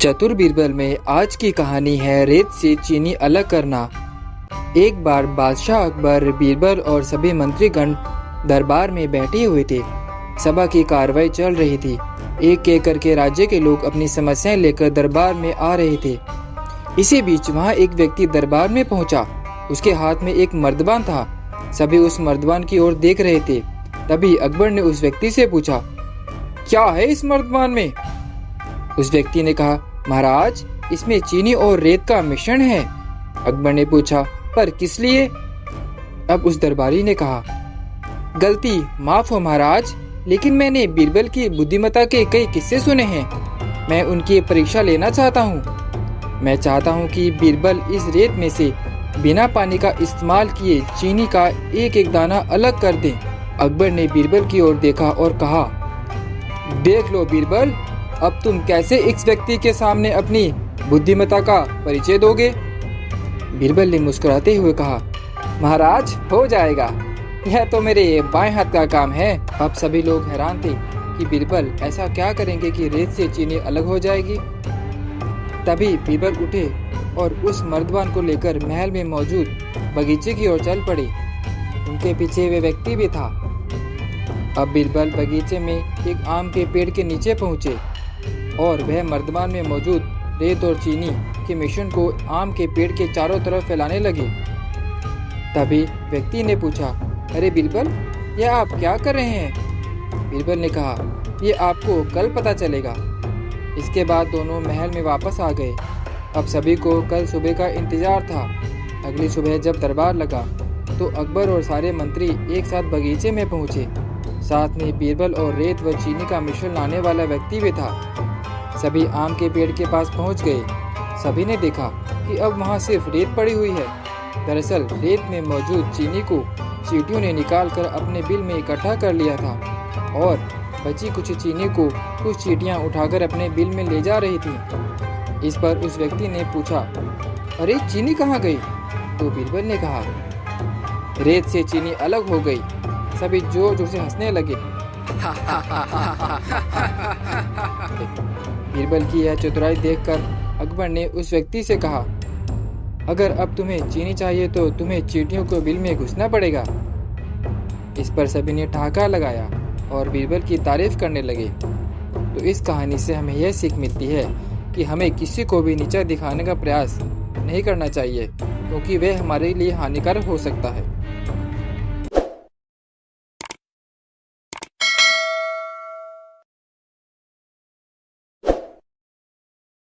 चतुर बीरबल में आज की कहानी है रेत से चीनी अलग करना। एक बार बादशाह अकबर, बीरबल और सभी मंत्रीगण दरबार में बैठे हुए थे। सभा की कार्रवाई चल रही थी। एक एक करके राज्य के लोग अपनी समस्याएं लेकर दरबार में आ रहे थे। इसी बीच वहां एक व्यक्ति दरबार में पहुंचा। उसके हाथ में एक मर्दबान था। सभी उस मर्दबान की ओर देख रहे थे। तभी अकबर ने उस व्यक्ति से पूछा, क्या है इस मर्दबान में? उस व्यक्ति ने कहा, महाराज, इसमें चीनी और रेत का मिश्रण है। अकबर ने पूछा, पर किस लिए? अब उस दरबारी ने कहा, गलती माफ हो महाराज, लेकिन मैंने बीरबल की बुद्धिमत्ता के कई किस्से सुने हैं। मैं उनकी परीक्षा लेना चाहता हूँ। मैं चाहता हूँ कि बीरबल इस रेत में से बिना पानी का इस्तेमाल किए चीनी का एक एक दाना अलग कर दें। अकबर ने बीरबल की ओर देखा और कहा, देख लो बीरबल, अब तुम कैसे इस व्यक्ति के सामने अपनी बुद्धिमत्ता का परिचय दोगे? बीरबल ने मुस्कुराते हुए कहा, महाराज, हो जाएगा, यह तो मेरे बाएं हाथ का काम है। अब सभी लोग हैरान थे कि बीरबल ऐसा क्या करेंगे कि रेत से चीनी अलग हो जाएगी। तभी बीरबल उठे और उस मर्दबान को लेकर महल में मौजूद बगीचे की ओर चल पड़े। उनके पीछे वे व्यक्ति भी था। अब बीरबल बगीचे में एक आम के पेड़ के नीचे पहुंचे और वह मर्दबान में मौजूद रेत और चीनी के मिश्रण को आम के पेड़ के चारों तरफ फैलाने लगे। तभी व्यक्ति ने पूछा, अरे बीरबल, यह आप क्या कर रहे हैं? बीरबल ने कहा, ये आपको कल पता चलेगा। इसके बाद दोनों महल में वापस आ गए। अब सभी को कल सुबह का इंतजार था। अगली सुबह जब दरबार लगा तो अकबर और सारे मंत्री एक साथ बगीचे में पहुंचे। साथ में बीरबल और रेत व चीनी का मिश्रण लाने वाला व्यक्ति भी था। सभी आम के पेड़ के पास पहुंच गए। सभी ने देखा कि अब वहां सिर्फ रेत पड़ी हुई है। दरअसल रेत में मौजूद चीनी को चींटियों ने निकालकर अपने बिल में इकट्ठा कर लिया था और बची कुछ चीनी को कुछ चींटियां उठाकर अपने बिल में ले जा रही थी। इस पर उस व्यक्ति ने पूछा, अरे चीनी कहाँ गई? तो बीरबल ने कहा, रेत से चीनी अलग हो गई। सभी जोर जोर से हंसने लगे। बीरबल की यह चतुराई देखकर अकबर ने उस व्यक्ति से कहा, अगर अब तुम्हें चीनी चाहिए तो तुम्हें चींटियों को बिल में घुसना पड़ेगा। इस पर सभी ने ठहाका लगाया और बीरबल की तारीफ करने लगे। तो इस कहानी से हमें यह सीख मिलती है कि हमें किसी को भी नीचा दिखाने का प्रयास नहीं करना चाहिए, क्योंकि वह हमारे लिए हानिकारक हो सकता है।